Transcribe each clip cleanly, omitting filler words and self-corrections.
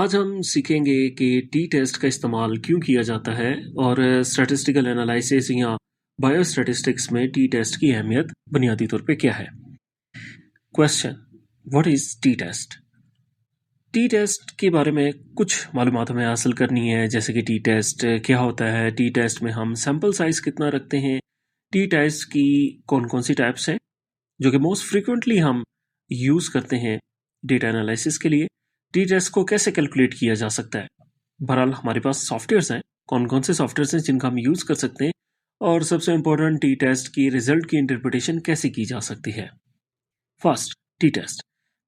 आज हम सीखेंगे कि टी टेस्ट का इस्तेमाल क्यों किया जाता है और स्टैटिस्टिकल एनालिसिस या बायोस्टैटिस्टिक्स में टी टेस्ट की अहमियत बुनियादी तौर पे क्या है। Question, what is t test? T test के बारे में कुछ मालूमात हमें हासिल करनी है, जैसे कि टी टेस्ट क्या होता है, टी टेस्ट में हम सैंपल साइज कितना रखते हैं, टी टेस्ट की कौन कौन सी टाइप्स हैं जो कि मोस्ट फ्रिक्वेंटली हम यूज़ करते हैं डेटा एनालिसिस के लिए, टी टेस्ट को कैसे कैलकुलेट किया जा सकता है। बहरहाल हमारे पास सॉफ्टवेयर्स हैं, कौन कौन से सॉफ्टवेयर्स हैं जिनका हम यूज़ कर सकते हैं, और सबसे इम्पोर्टेंट टी टेस्ट की रिजल्ट की इंटरप्रिटेशन कैसे की जा सकती है। First, t test.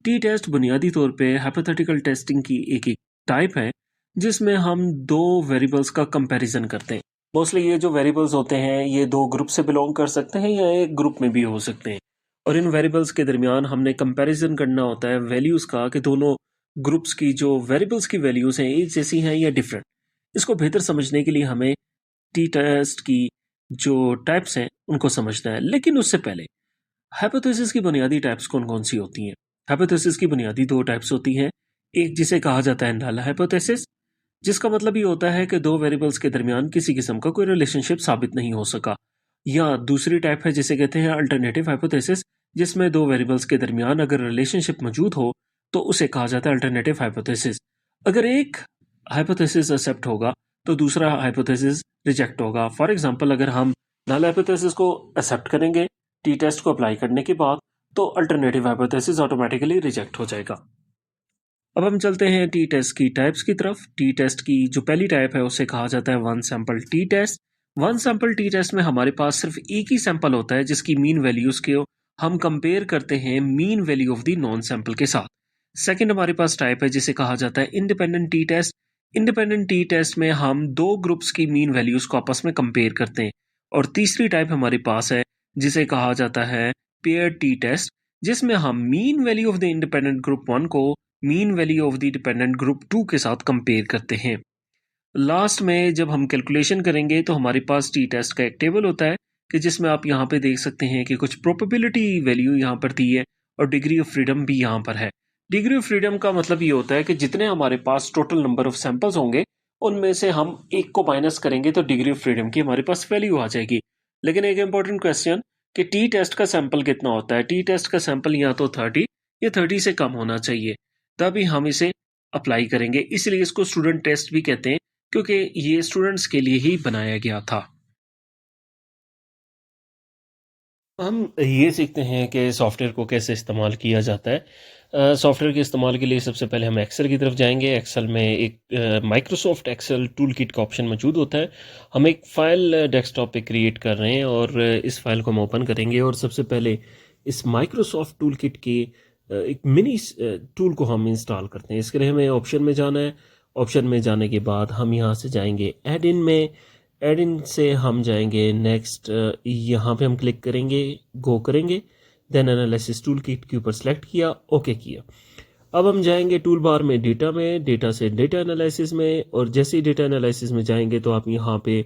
T test बुनियादी तौर पे हाइपोथेटिकल टेस्टिंग की एक टाइप है जिसमें हम दो वेरिएबल्स का कंपैरिजन करते हैं। मोस्टली ये जो वेरिएबल्स होते हैं ये दो ग्रुप से बिलोंग कर सकते हैं या एक ग्रुप में भी हो सकते हैं, और इन वेरिएबल्स के दरमियान हमने कंपैरिजन करना होता है वैल्यूज़ का कि दोनों ग्रुप्स की जो वेरिएबल्स की वैल्यूज़ हैं एक जैसी हैं या डिफरेंट। इसको बेहतर समझने के लिए हमें टी टेस्ट की जो टाइप्स हैं उनको समझना है, लेकिन उससे पहले हाइपोथेसिस की बुनियादी टाइप्स कौन कौन सी होती हैं। हाइपोथेसिस की बुनियादी दो टाइप्स होती हैं, एक जिसे कहा जाता है नल हाइपोथेसिस, जिसका मतलब ये होता है कि दो वेरिएबल्स के दरमियान किसी किस्म का कोई रिलेशनशिप साबित नहीं हो सका, या दूसरी टाइप है जिसे कहते हैं अल्टरनेटिव हाइपोथेसिस, जिसमें दो वेरिएबल्स के दरमियान अगर रिलेशनशिप मौजूद हो तो उसे कहा जाता है अल्टरनेटिव हाइपोथेसिस। अगर एक हाइपोथेसिस एक्सेप्ट होगा तो दूसरा हाइपोथेसिस रिजेक्ट होगा। फॉर एग्जांपल, अगर हम नल हाइपोथेसिस को एक्सेप्ट करेंगे टी टेस्ट को अप्लाई करने के बाद तो अल्टरनेटिव हाइपोथेसिस ऑटोमेटिकली रिजेक्ट हो जाएगा। अब हम चलते हैं टी टेस्ट की टाइप्स की तरफ। टी टेस्ट की जो पहली टाइप है उसे कहा जाता है one sample t test. One sample t test में हमारे पास सिर्फ एक ही सैंपल होता है जिसकी मीन वैल्यूज को हम कंपेयर करते हैं mean value of the non sample के साथ। सेकंड हमारे पास टाइप है जिसे कहा जाता है independent t test. Independent t test में हम दो ग्रुप्स की मीन वैल्यूज को आपस में कंपेयर करते हैं। और तीसरी टाइप हमारे पास है जिसे कहा जाता है पेयर टी टेस्ट, जिसमें हम mean value of the independent group 1 को mean value of the dependent group 2 के साथ कंपेयर करते हैं। लास्ट में जब हम कैलकुलेशन करेंगे तो हमारे पास टी टेस्ट का एक टेबल होता है कि जिसमें आप यहाँ पे देख सकते हैं कि कुछ प्रोबेबिलिटी वैल्यू यहाँ पर दी है और डिग्री ऑफ फ्रीडम भी यहाँ पर है। डिग्री ऑफ फ्रीडम का मतलब ये होता है कि जितने हमारे पास टोटल नंबर ऑफ सैंपल्स होंगे उनमें से हम एक को माइनस करेंगे तो डिग्री ऑफ फ्रीडम की हमारे पास वैल्यू आ जाएगी। लेकिन एक इंपॉर्टेंट क्वेश्चन कि टी टेस्ट का सैंपल कितना होता है। टी टेस्ट का सैंपल या तो 30 या 30 से कम होना चाहिए, तभी हम इसे अप्लाई करेंगे। इसलिए इसको स्टूडेंट टेस्ट भी कहते हैं क्योंकि ये स्टूडेंट्स के लिए ही बनाया गया था। हम ये सीखते हैं कि सॉफ्टवेयर को कैसे इस्तेमाल किया जाता है। सॉफ्टवेयर के इस्तेमाल के लिए सबसे पहले हम एक्सेल की तरफ जाएंगे। एक्सेल में एक माइक्रोसॉफ्ट एक्सेल टूल किट का ऑप्शन मौजूद होता है। हम एक फ़ाइल डेस्कटॉप पे क्रिएट कर रहे हैं और इस फाइल को हम ओपन करेंगे और सबसे पहले इस माइक्रोसॉफ्ट टूल किट के एक मिनी टूल को हम इंस्टॉल करते हैं। इसके लिए हमें ऑप्शन में जाना है। ऑप्शन में जाने के बाद हम यहाँ से जाएंगे ऐड इन में। ऐड इन से हम जाएंगे नेक्स्ट, यहाँ पे हम क्लिक करेंगे, गो करेंगे, देन एनालिसिस टूल किट के ऊपर सेलेक्ट किया, ओके किया। अब हम जाएंगे टूल बार में डेटा में, डेटा से डेटा एनालिसिस में, और जैसे ही डेटा एनालिसिस में जाएंगे तो आप यहाँ पे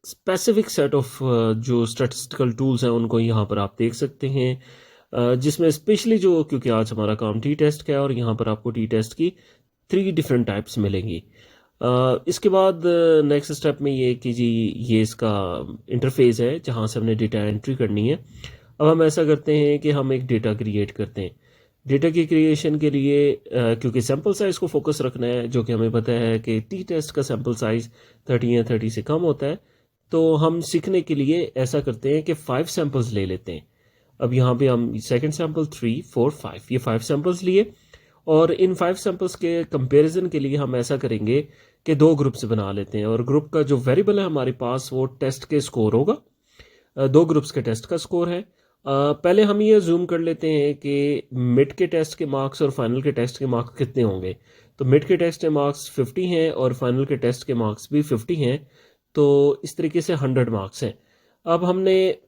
स्पेसिफिक सेट ऑफ जो स्टैटिस्टिकल टूल्स हैं उनको यहाँ पर आप देख सकते हैं, जिसमें स्पेशली जो, क्योंकि आज हमारा काम टी टेस्ट का है और यहाँ पर आपको टी टेस्ट की 3 डिफरेंट टाइप्स मिलेंगी। इसके बाद नेक्स्ट स्टेप में ये कि जी ये इसका इंटरफेस है जहाँ से हमने डेटा एंट्री करनी है। अब हम ऐसा करते हैं कि हम एक डेटा क्रिएट करते हैं। डेटा की क्रिएशन के लिए क्योंकि सैम्पल साइज़ को फोकस रखना है, जो कि हमें पता है कि टी टेस्ट का सैम्पल साइज़ 30 या 30 से कम होता है, तो हम सीखने के लिए ऐसा करते हैं कि 5 सैम्पल्स ले लेते हैं। अब यहाँ पे हम सेकंड सैम्पल 3, 4, 5 ये 5 सैम्पल्स लिए, और इन 5 सैम्पल्स के कंपैरिजन के लिए हम ऐसा करेंगे कि 2 ग्रुप्स बना लेते हैं, और ग्रुप का जो वेरिएबल है हमारे पास वो टेस्ट के स्कोर होगा। 2 ग्रुप्स के टेस्ट का स्कोर है। पहले हम ये जूम कर लेते हैं कि मिड के टेस्ट के मार्क्स और फाइनल के टेस्ट के मार्क्स कितने होंगे। तो मिड के टेस्ट के मार्क्स 50 हैं और फाइनल के टेस्ट के मार्क्स भी 50 हैं, तो इस तरीके से 100 मार्क्स हैं। अब हमने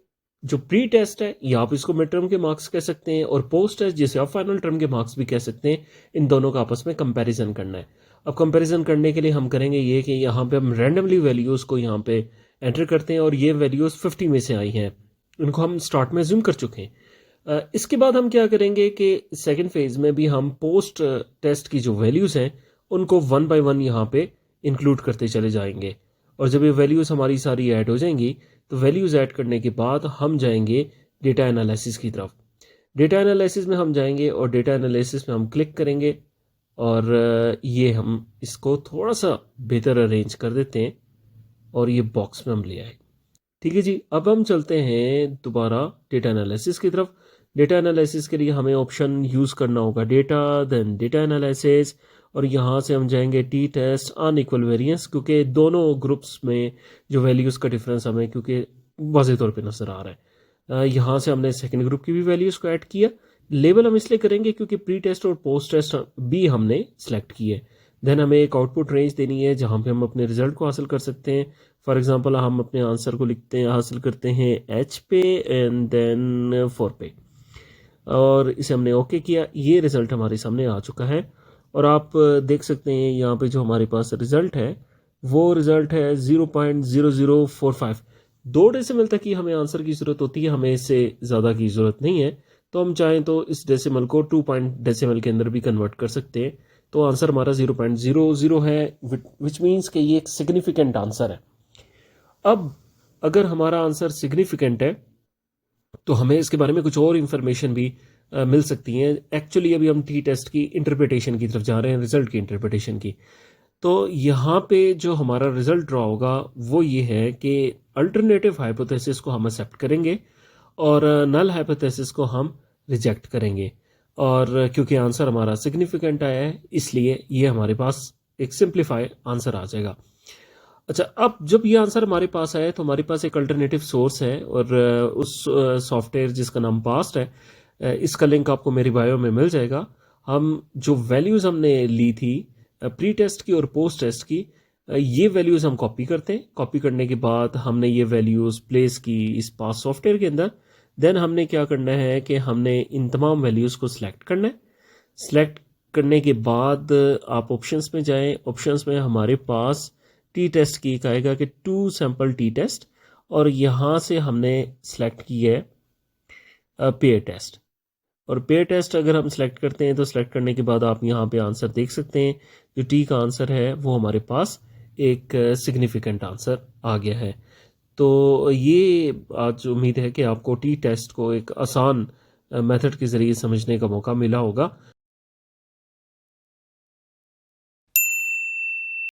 जो प्री टेस्ट है या आप इसको मिड टर्म के मार्क्स कह सकते हैं, और पोस्ट टेस्ट जिसे आप फाइनल टर्म के मार्क्स भी कह सकते हैं, इन दोनों का आपस में कंपैरिजन करना है। अब कंपैरिजन करने के लिए हम करेंगे ये कि यहाँ पे हम रैंडमली वैल्यूज़ को यहाँ पे एंटर करते हैं, और ये वैल्यूज़ 50 में से आई हैं, इनको हम स्टार्ट में जूम कर चुके हैं। इसके बाद हम क्या करेंगे कि सेकेंड फेज में भी हम पोस्ट टेस्ट की जो वैल्यूज़ हैं उनको वन बाय वन यहाँ पे इंक्लूड करते चले जाएंगे। और जब ये वैल्यूज़ हमारी सारी ऐड हो जाएंगी तो वैल्यूज़ ऐड करने के बाद हम जाएंगे डेटा एनालिसिस की तरफ। डेटा एनालिसिस में हम जाएंगे और डेटा एनालिसिस में हम क्लिक करेंगे और ये हम इसको थोड़ा सा बेहतर अरेंज कर देते हैं और ये बॉक्स में हम ले आए। ठीक है जी, अब हम चलते हैं दोबारा डेटा एनालिसिस की तरफ। डेटा एनालिसिस के लिए हमें ऑप्शन यूज़ करना होगा डेटा, देन डेटा एनालिसिस, और यहाँ से हम जाएंगे टी टेस्ट अनइक्वल वेरिएंस, क्योंकि दोनों ग्रुप्स में जो वैल्यूज़ का डिफरेंस हमें क्योंकि वाज़ेह तौर पे नज़र आ रहा है। यहाँ से हमने सेकेंड ग्रुप की भी वैल्यूज़ को ऐड किया। लेबल हम इसलिए करेंगे क्योंकि प्री टेस्ट और पोस्ट टेस्ट भी हमने सेलेक्ट किए। देन हमें एक आउटपुट रेंज देनी है जहाँ पे हम अपने रिजल्ट को हासिल कर सकते हैं। फॉर एग्जांपल हम अपने आंसर को लिखते हैं, हासिल करते हैं एच पे एंड देन 4 पे, और इसे हमने ओके किया। ये रिज़ल्ट हमारे सामने आ चुका है और आप देख सकते हैं यहाँ पे जो हमारे पास रिज़ल्ट है वो रिज़ल्ट है 0.0045। 2 डेसिमल तक ही हमें आंसर की ज़रूरत होती है, हमें इससे ज़्यादा की ज़रूरत नहीं है। तो हम चाहें तो इस डेसिमल को 2 पॉइंट डेसिमल के अंदर भी कन्वर्ट कर सकते हैं। तो आंसर हमारा 0.00 है, विच मीन्स कि ये एक सिग्निफिकेंट आंसर है। अब अगर हमारा आंसर सिग्निफिकेंट है तो हमें इसके बारे में कुछ और इन्फॉर्मेशन भी मिल सकती हैं। एक्चुअली अभी हम टी टेस्ट की इंटरप्रिटेशन की तरफ जा रहे हैं, रिजल्ट की इंटरप्रिटेशन की। तो यहाँ पे जो हमारा रिजल्ट ड्रॉ होगा वो ये है कि अल्टरनेटिव हाइपोथेसिस को हम एक्सेप्ट करेंगे और नल हाइपोथेसिस को हम रिजेक्ट करेंगे। और क्योंकि आंसर हमारा सिग्निफिकेंट आया है इसलिए ये हमारे पास एक सिंप्लीफाई आंसर आ जाएगा। अच्छा, अब जब ये आंसर हमारे पास आया तो हमारे पास एक अल्टरनेटिव सोर्स है और उस सॉफ्टवेयर जिसका नाम पास्ट है, इसका लिंक आपको मेरी बायो में मिल जाएगा। हम जो वैल्यूज़ हमने ली थी प्री टेस्ट की और पोस्ट टेस्ट की, ये वैल्यूज़ हम कॉपी करते हैं। कॉपी करने के बाद हमने ये वैल्यूज़ प्लेस की इस पास सॉफ्टवेयर के अंदर। देन हमने क्या करना है कि हमने इन तमाम वैल्यूज़ को सिलेक्ट करना है। सिलेक्ट करने के बाद आप ऑप्शंस में जाएं। ऑप्शंस में हमारे पास टी टेस्ट की आएगा कि 2 सैंपल टी टेस्ट, और यहाँ से हमने सेलेक्ट की है पेयर टेस्ट। और पेयर टेस्ट अगर हम सेलेक्ट करते हैं तो सेलेक्ट करने के बाद आप यहाँ पे आंसर देख सकते हैं। जो टी का आंसर है वो हमारे पास एक सिग्निफिकेंट आंसर आ गया है। तो ये आज उम्मीद है कि आपको टी टेस्ट को एक आसान मेथड के ज़रिए समझने का मौका मिला होगा।